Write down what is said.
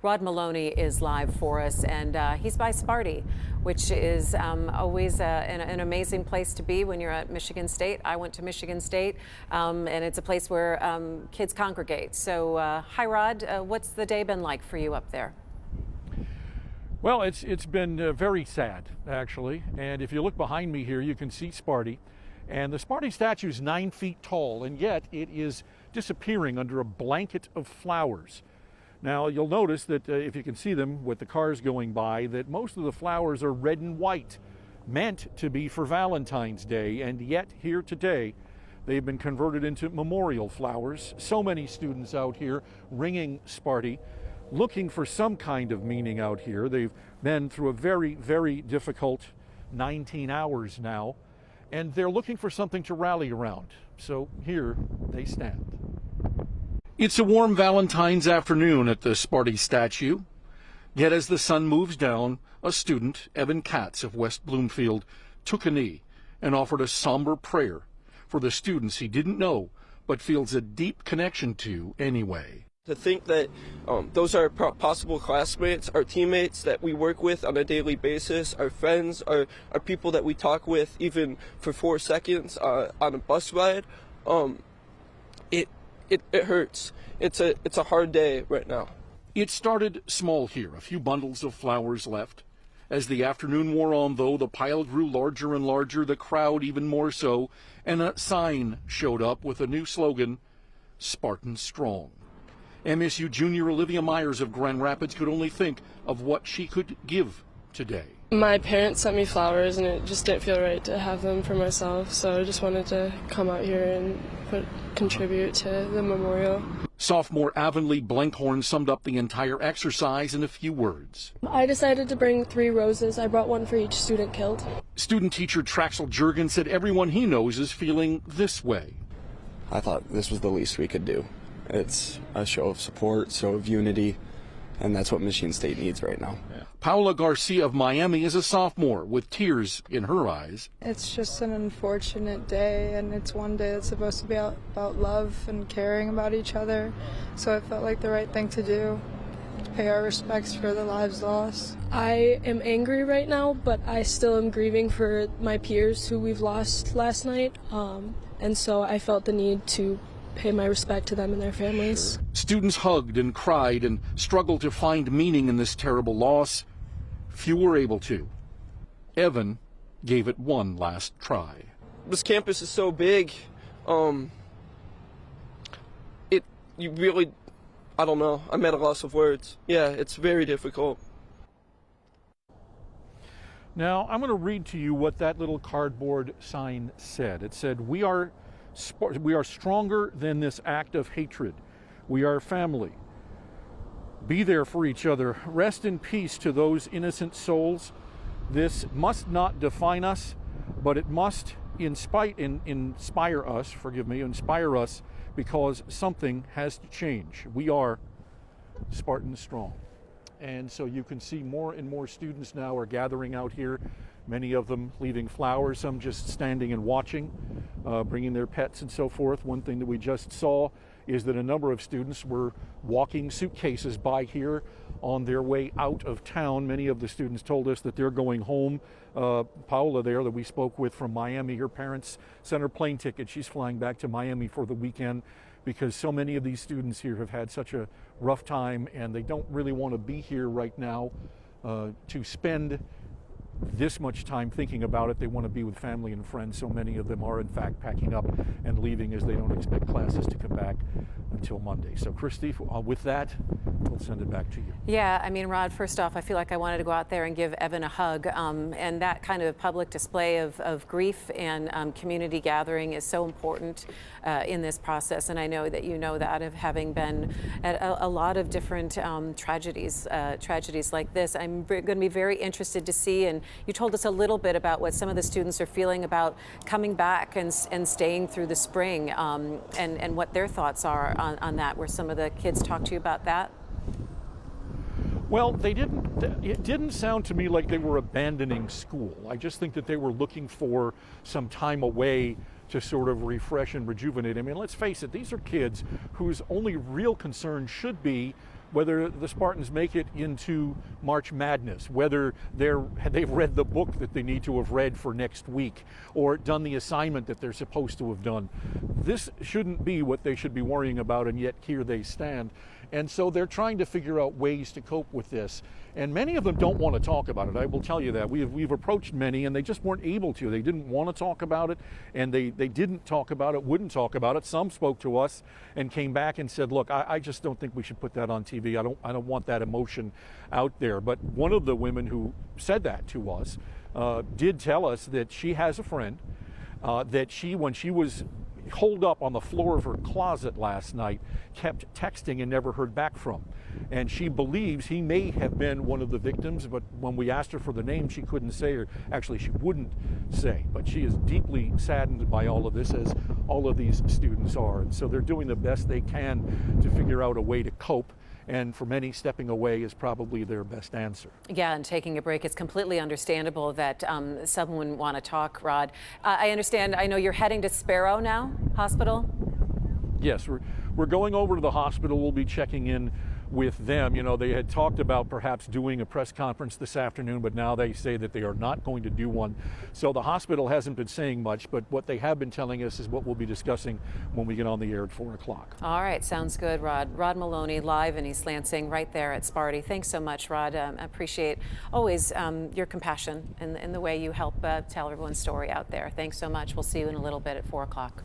Rod Maloney is live for us, and he's by Sparty, which is always an amazing place to be when you're at Michigan State. I went to Michigan State, and it's a place where kids congregate. So, hi, Rod. What's the day been like for you up there? Well, it's been very sad, actually. And if you look behind me here, you can see Sparty. And the Sparty statue is 9 feet tall, and yet it is disappearing under a blanket of flowers. Now, you'll notice that if you can see them with the cars going by, that most of the flowers are red and white, meant to be for Valentine's Day, and yet here today, they've been converted into memorial flowers. So many students out here ringing Sparty, looking for some kind of meaning out here. They've been through a very, very difficult 19 hours now, and they're looking for something to rally around. So here they stand. It's a warm Valentine's afternoon at the Sparty statue. Yet as the sun moves down, a student, Evan Katz of West Bloomfield, took a knee and offered a somber prayer for the students he didn't know but feels a deep connection to anyway. To think that those are possible classmates, our teammates that we work with on a daily basis, our friends, our people that we talk with even for 4 seconds on a bus ride, it hurts. It's a hard day right now. It started small here, a few bundles of flowers left. As the afternoon wore on, though, the pile grew larger and larger, the crowd even more so, and a sign showed up with a new slogan, Spartan Strong. MSU junior Olivia Myers of Grand Rapids could only think of what she could give today. My parents sent me flowers, and it just didn't feel right to have them for myself, so I just wanted to come out here and contribute to the memorial. Sophomore Avonlea Blenkhorn summed up the entire exercise in a few words. I decided to bring 3 roses. I brought one for each student killed. Student teacher Traxel Jurgen said everyone he knows is feeling this way. I thought this was the least we could do. It's a show of support, show of unity, and that's what Michigan State needs right now. Paula Garcia of Miami is a sophomore with tears in her eyes. It's just an unfortunate day, and it's one day that's supposed to be about love and caring about each other, so it felt like the right thing to do, to pay our respects for the lives lost. I am angry right now, but I still am grieving for my peers who we've lost last night, and so I felt the need to pay my respect to them and their families. Students hugged and cried and struggled to find meaning in this terrible loss. Few were able to. Evan gave it one last try. This campus is so big. You really, I don't know. I'm at a loss of words. Yeah, it's very difficult. Now, I'm going to read to you what that little cardboard sign said. It said, we are stronger than this act of hatred. We are family. Be there for each other. Rest in peace to those innocent souls. This must not define us, but it must inspire us because something has to change. We are Spartan Strong. And so you can see more and more students now are gathering out here, many of them leaving flowers, some just standing and watching, bringing their pets and so forth. One thing that we just saw is that a number of students were walking suitcases by here on their way out of town. Many of the students told us that they're going home. Paula there that we spoke with from Miami, her parents sent her plane ticket. She's flying back to Miami for the weekend because so many of these students here have had such a rough time and they don't really want to be here right now to spend this much time thinking about it. They want to be with family and friends. So many of them are in fact packing up and leaving as they don't expect classes to come back until Monday. So Christy, with that, we'll send it back to you. Yeah, I mean, Rod, first off, I feel like I wanted to go out there and give Evan a hug. And that kind of public display of grief and community gathering is so important in this process. And I know that you know that of having been at a lot of different tragedies like this. I'm going to be very interested to see, and you told us a little bit about what some of the students are feeling about coming back and staying through the spring, and what their thoughts are on that. Were some of the kids talk to you about that? Well, it didn't sound to me like they were abandoning school. I just think that they were looking for some time away to sort of refresh and rejuvenate. I mean, let's face it, these are kids whose only real concern should be whether the Spartans make it into March Madness, whether they've read the book that they need to have read for next week, or done the assignment that they're supposed to have done. This shouldn't be what they should be worrying about, and yet here they stand. And so they're trying to figure out ways to cope with this. And many of them don't want to talk about it. I will tell you that. We've approached many, and they just weren't able to. They didn't want to talk about it, and they didn't talk about it, wouldn't talk about it. Some spoke to us and came back and said, look, I just don't think we should put that on TV. I don't want that emotion out there. But one of the women who said that to us did tell us that she has a friend that when she was holed up on the floor of her closet last night, kept texting and never heard back from. And she believes he may have been one of the victims, but when we asked her for the name, she couldn't say, or actually she wouldn't say. But she is deeply saddened by all of this, as all of these students are. And so they're doing the best they can to figure out a way to cope. And for many, stepping away is probably their best answer. Yeah, and taking a break. It's completely understandable that someone want to talk, Rod. I understand, I know you're heading to Sparrow now, hospital? Yes, we're going over to the hospital. We'll be checking in with them. You know, they had talked about perhaps doing a press conference this afternoon, but now they say that they are not going to do one. So the hospital hasn't been saying much, but what they have been telling us is what we'll be discussing when we get on the air at 4 o'clock. All right, sounds good, Rod. Rod Maloney, live in East Lansing, right there at Sparty. Thanks so much, Rod. I appreciate always your compassion and the way you help tell everyone's story out there. Thanks so much. We'll see you in a little bit at 4 o'clock.